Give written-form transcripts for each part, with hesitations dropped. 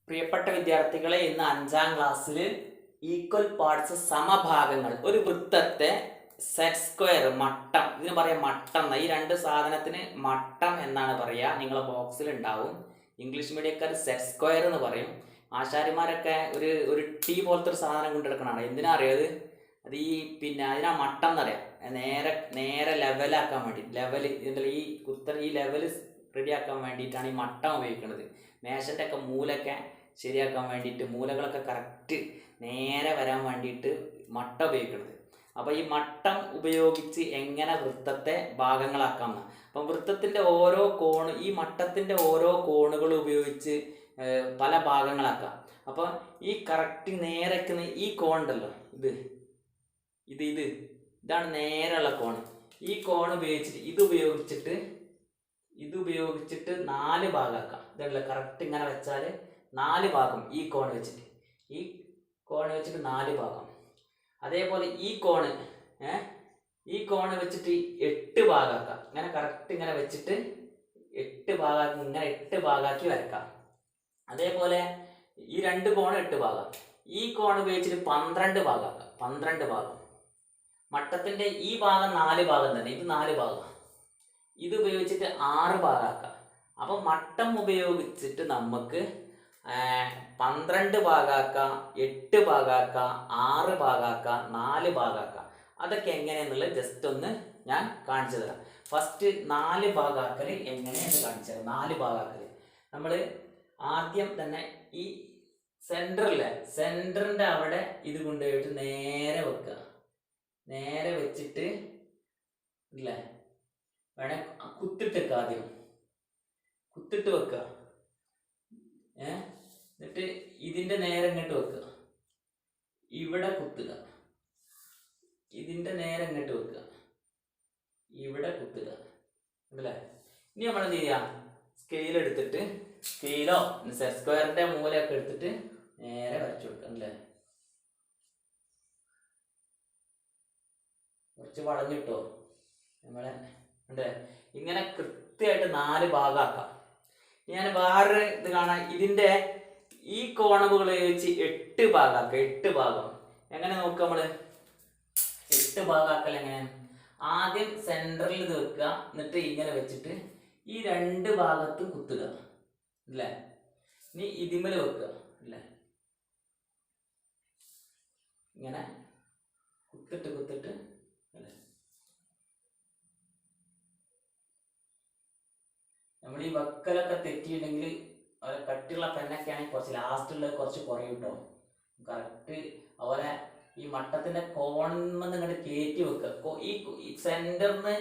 പ്രിയപ്പെട്ട വിദ്യാർത്ഥികളെ, ഇന്ന് 5ാം ക്ലാസ്സിൽ ഈക്വൽ പാർട്സ് സമഭാഗങ്ങൾ, ഒരു വൃത്തത്തെ സെറ്റ് സ്ക്വയർ, മട്ടം, ഇതിന് പറയാം മട്ടം. ഈ രണ്ട് സാധനത്തിന് മട്ടം എന്നാണ് പറയുക. നിങ്ങളെ ബോക്സിൽ ഉണ്ടാവും. ഇംഗ്ലീഷ് മീഡിയക്കാർ സെറ്റ് സ്ക്വയർ എന്ന് പറയും. ആശാരിമാരൊക്കെ ഒരു ടീ പോലത്തെ ഒരു സാധനം കൊണ്ടെടുക്കണതാണ്. എന്തിനാ അറിയാത്? അത് അതിനാ മട്ടം എന്നറിയാം. നേരെ ലെവലാക്കാൻ വേണ്ടി, ഇതിൻ്റെ ഈ ലെവൽ റെഡിയാക്കാൻ വേണ്ടിയിട്ടാണ് ഈ മട്ടം ഉപയോഗിക്കുന്നത്. മേശൻ്റെ ഒക്കെ മൂലൊക്കെ ശരിയാക്കാൻ വേണ്ടിയിട്ട്, മൂലകളൊക്കെ കറക്റ്റ് നേരെ വരാൻ വേണ്ടിയിട്ട് മട്ടം ഉപയോഗിക്കുന്നത്. അപ്പോൾ ഈ മട്ടം ഉപയോഗിച്ച് എങ്ങനെ വൃത്തത്തെ ഭാഗങ്ങളാക്കാം. അപ്പം വൃത്തത്തിൻ്റെ ഓരോ ഈ മട്ടത്തിൻ്റെ ഓരോ കോണുകൾ ഉപയോഗിച്ച് പല ഭാഗങ്ങളാക്കാം. അപ്പോൾ ഈ കറക്റ്റ് നേരക്കുന്ന ഈ കോൺ ഉണ്ടല്ലോ, ഇതാണ് നേരെയുള്ള കോൺ. ഈ കോൺ ഉപയോഗിച്ചിട്ട് ഇത് ഉപയോഗിച്ചിട്ട് 4 ഭാഗമാക്കാം. ഇതല്ല, കറക്റ്റ് ഇങ്ങനെ വെച്ചാൽ 4 ഭാഗം ഈ കോൺ വെച്ചിട്ട് 4 ഭാഗം. അതേപോലെ ഈ കോണ് വെച്ചിട്ട് 8 ഭാഗമാക്കാം. ഇങ്ങനെ കറക്റ്റ് ഇങ്ങനെ വെച്ചിട്ട് 8 ഭാഗമാക്കി വരക്കാം. അതേപോലെ ഈ 2 കോണ് 8 ഭാഗം. ഈ കോൺ ഉപയോഗിച്ചിട്ട് 12 ഭാഗമാക്കാം. 12 ഭാഗം. മട്ടത്തിൻ്റെ ഈ ഭാഗം 4 ഭാഗം തന്നെ, ഇത് 4 ഭാഗം. ഇത് ഉപയോഗിച്ചിട്ട് 6 ഭാഗമാക്കാം. അപ്പം മട്ടം ഉപയോഗിച്ചിട്ട് നമുക്ക് 12 ഭാഗമാക്കാം, 8 ഭാഗമാക്കാം, 6 ഭാഗമാക്കാം, 4 ഭാഗമാക്കാം. അതൊക്കെ എങ്ങനെയെന്നുള്ളത് ജസ്റ്റ് ഒന്ന് ഞാൻ കാണിച്ചു തരാം. ഫസ്റ്റ് 4 ഭാഗമാക്കൽ എങ്ങനെയെന്ന് കാണിച്ചു തരാം. 4 ഭാഗമാക്കൽ നമ്മൾ ആദ്യം തന്നെ ഈ സെൻറ്ററിൻ്റെ അവിടെ ഇത് കൊണ്ടുപോയിട്ട് നേരെ വെക്കുക. നേരെ വെച്ചിട്ട് ഇല്ലേ, വേണേ കുത്തിട്ട് ആദ്യം കുത്തിട്ട് വെക്കുക. എന്നിട്ട് ഇതിൻ്റെ നേരെ ഇങ്ങോട്ട് വെക്കുക. ഇവിടെ കുത്തുക. ഇതിൻ്റെ നേരെ ഇങ്ങോട്ട് വെക്കുക. ഇവിടെ കുത്തുക. ഉണ്ടല്ലേ? ഇനി നമ്മൾ എന്ത് ചെയ്യുക? സ്കെയിൽ എടുത്തിട്ട്, സ്കെയിലോ സെറ്റ് സ്ക്വയറിൻ്റെ മൂലയൊക്കെ എടുത്തിട്ട് നേരെ വരച്ചു കൊടുക്കുക. അല്ലേ, കുറച്ച് വളഞ്ഞിട്ടോ നമ്മളെ ഉണ്ട്. ഇങ്ങനെ കൃത്യമായിട്ട് 4 ഭാഗമാക്കാം. ഞാൻ വേറെ ഇത് കാണാം. ഇതിൻ്റെ ഈ കോണുകൾ വെച്ച് 8 ഭാഗമാക്കാം. 8 ഭാഗം എങ്ങനെ നോക്കുക? നമ്മൾ 8 ഭാഗമാക്കൽ എങ്ങനെ? ആദ്യം സെൻറ്ററിൽ ഇത് വെക്കുക. എന്നിട്ട് ഇങ്ങനെ വെച്ചിട്ട് ഈ 2 ഭാഗത്തും കുത്തുക. അല്ലേ, ഇനി ഇതിന്മേൽ വെക്കുക. അല്ലേ, ഇങ്ങനെ കുത്തിട്ട് അല്ലേ. നമ്മൾ ഈ വെക്കലൊക്കെ തെറ്റിയിട്ടുണ്ടെങ്കിൽ കട്ടിയുള്ള പെന്നൊക്കെ ആണെങ്കിൽ കുറച്ച് ലാസ്റ്റുള്ളത് കുറച്ച് കുറയും കേട്ടോ. കറക്റ്റ് അതുപോലെ ഈ മട്ടത്തിൻ്റെ കോണിൽ ഇങ്ങോട്ട് കയറ്റി വെക്കുക. ഈ സെൻറ്ററിന്ന്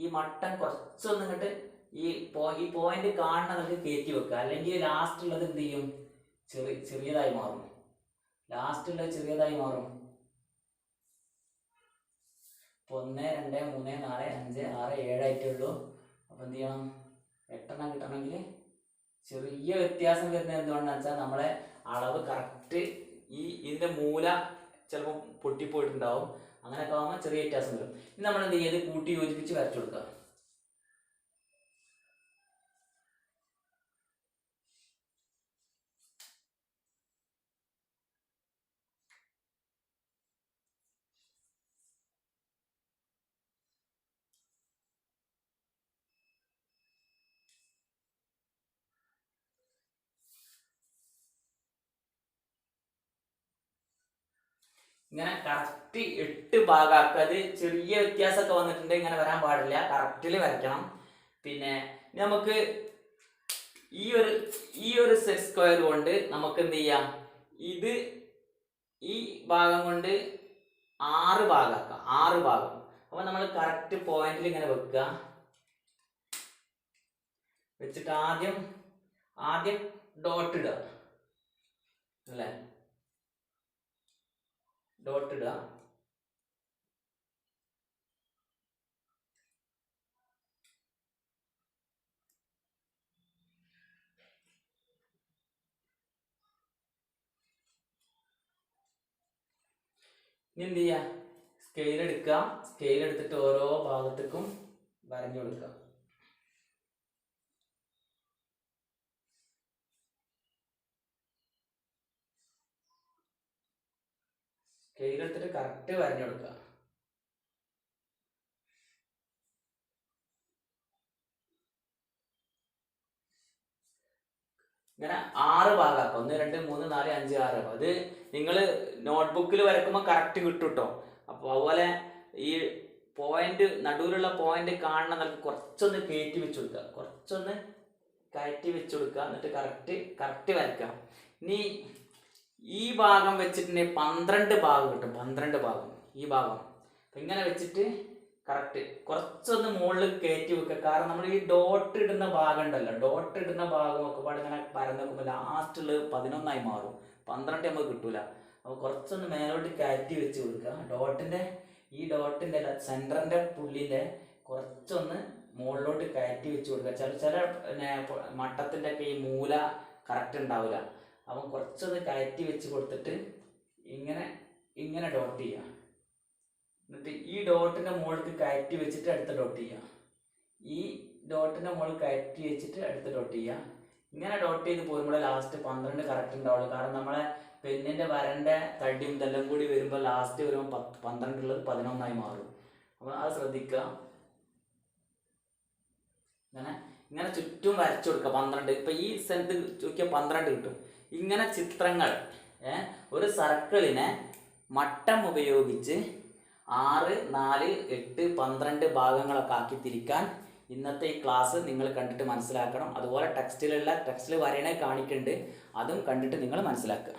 ഈ മട്ടം കുറച്ചൊന്നും ഇങ്ങോട്ട് ഈ പോയിന്റ് കാണുന്നതൊക്കെ കയറ്റി വെക്കുക. അല്ലെങ്കിൽ ലാസ്റ്റുള്ളത് എന്ത് ചെയ്യും? ചെറിയതായി മാറും. ലാസ്റ്റുള്ളത് ചെറിയതായി മാറും. 1 2 3 4 5 6 7 ആയിട്ടേ ഉള്ളൂ. അപ്പം എന്ത് ചെയ്യണം? 8 കിട്ടണമെങ്കിൽ ചെറിയ വ്യത്യാസം വരുന്നത് എന്തുകൊണ്ടാണെന്ന് വെച്ചാൽ നമ്മളെ അളവ് കറക്റ്റ് ഇതിൻ്റെ മൂല ചിലപ്പോൾ പൊട്ടിപ്പോയിട്ടുണ്ടാവും. അങ്ങനെയൊക്കെ ആകുമ്പോൾ ചെറിയ വ്യത്യാസം വരും. ഇനി നമ്മൾ എന്ത് ചെയ്ത് കൂട്ടി യോജിപ്പിച്ച് വരച്ചു കൊടുക്കുക. ഇങ്ങനെ കറക്റ്റ് 8 ഭാഗമാക്കുക. അത് ചെറിയ വ്യത്യാസമൊക്കെ വന്നിട്ടുണ്ട്, ഇങ്ങനെ വരാൻ പാടില്ല. കറക്റ്റിൽ വരയ്ക്കണം. പിന്നെ നമുക്ക് ഈ ഒരു സെറ്റ് സ്ക്വയർ കൊണ്ട് നമുക്ക് എന്ത് ചെയ്യാം? ഈ ഭാഗം കൊണ്ട് 6 ഭാഗമാക്കാം. 6 ഭാഗം. അപ്പോൾ നമ്മൾ കറക്റ്റ് പോയിന്റിൽ ഇങ്ങനെ വെക്കുക. വെച്ചിട്ട് ആദ്യം ഡോട്ട് ഇടുക. അല്ലേ, ഡോട്ട് ഇടുക. ഇനി എന്ത് ചെയ്യുക? സ്കെയിൽ എടുക്കുക. സ്കെയിൽ എടുത്തിട്ട് ഓരോ ഭാഗത്തേക്കും വരഞ്ഞു കൊടുക്കുക. സ്കെയിലെടുത്തിട്ട് കറക്റ്റ് വരഞ്ഞു കൊടുക്കുക. ഇങ്ങനെ 6 ഭാഗമാക്കാം. 1 2 3 4 5 6. അത് നിങ്ങൾ നോട്ട്ബുക്കിൽ വരക്കുമ്പോൾ കറക്റ്റ് കിട്ടും കേട്ടോ. അപ്പോൾ അതുപോലെ ഈ പോയിന്റ് നടുവിലുള്ള പോയിന്റ് കാണുന്ന നമുക്ക് കുറച്ചൊന്ന് കയറ്റി വെച്ച് കൊടുക്കുക, കുറച്ചൊന്ന് കയറ്റി വെച്ച് കൊടുക്കുക. എന്നിട്ട് കറക്റ്റ് വരയ്ക്കുക. ഇനി ഈ ഭാഗം വെച്ചിട്ടുണ്ടെങ്കിൽ 12 ഭാഗം കിട്ടും. 12 ഭാഗം ഈ ഭാഗം. അപ്പം ഇങ്ങനെ വെച്ചിട്ട് കറക്റ്റ് കുറച്ചൊന്ന് മുകളിൽ കയറ്റി വെക്കുക. കാരണം നമ്മൾ ഈ ഡോട്ട് ഇടുന്ന ഭാഗം ഉണ്ടല്ലോ, ഡോട്ട് ഇടുന്ന ഭാഗം ഒക്കെ പാടെ ഇങ്ങനെ പരന്ന് നോക്കുമ്പോൾ ലാസ്റ്റുള്ള 11 മാറും. 12 നമുക്ക് കിട്ടൂല. അപ്പോൾ കുറച്ചൊന്ന് മേലോട്ട് കയറ്റി വെച്ച് കൊടുക്കുക. ഈ ഡോട്ടിൻ്റെ സെൻറ്ററിൻ്റെ പുള്ളിൻ്റെ കുറച്ചൊന്ന് മുകളിലോട്ട് കയറ്റി വെച്ച് കൊടുക്കുക. ചില മട്ടത്തിൻ്റെ ഒക്കെ ഈ മൂല കറക്റ്റ് ഉണ്ടാവില്ല. അപ്പം കുറച്ചൊന്ന് കയറ്റി വെച്ച് കൊടുത്തിട്ട് ഇങ്ങനെ ഡോട്ട് ചെയ്യുക. എന്നിട്ട് ഈ ഡോട്ടിൻ്റെ മുകളിൽ കയറ്റി വെച്ചിട്ട് അടുത്ത ഡോട്ട് ചെയ്യുക. ഈ ഡോട്ടിൻ്റെ മുകളിൽ കയറ്റി വെച്ചിട്ട് അടുത്ത ഡോട്ട് ചെയ്യുക. ഇങ്ങനെ ഡോട്ട് ചെയ്ത് പോരുമ്പോൾ ലാസ്റ്റ് 12 കറക്റ്റ് ഉണ്ടാവുള്ളൂ. കാരണം നമ്മളെ പെണ്ണിൻ്റെ വരൻ്റെ തടിയും ഇതെല്ലാം കൂടി വരുമ്പോൾ ലാസ്റ്റ് വരുമ്പോൾ 12 ഉള്ളത് 11 മാറും. അപ്പോൾ അത് ശ്രദ്ധിക്കുക. ഇങ്ങനെ ചുറ്റും വരച്ചു കൊടുക്കുക 12. ഇപ്പം ഈ സ്ഥലത്ത് നോക്കിയാൽ 12 കിട്ടും. ഇങ്ങനെ ചിത്രങ്ങൾ ഒരു സർക്കിളിനെ മട്ടം ഉപയോഗിച്ച് 6 4 8 12 ഭാഗങ്ങളൊക്കെ ആക്കി തിരിക്കാൻ ഇന്നത്തെ ഈ ക്ലാസ് നിങ്ങൾ കണ്ടിട്ട് മനസ്സിലാക്കണം. അതുപോലെ ടെക്സ്റ്റിൽ വരയണേ കാണിക്കുന്നുണ്ട്, അതും കണ്ടിട്ട് നിങ്ങൾ മനസ്സിലാക്കുക.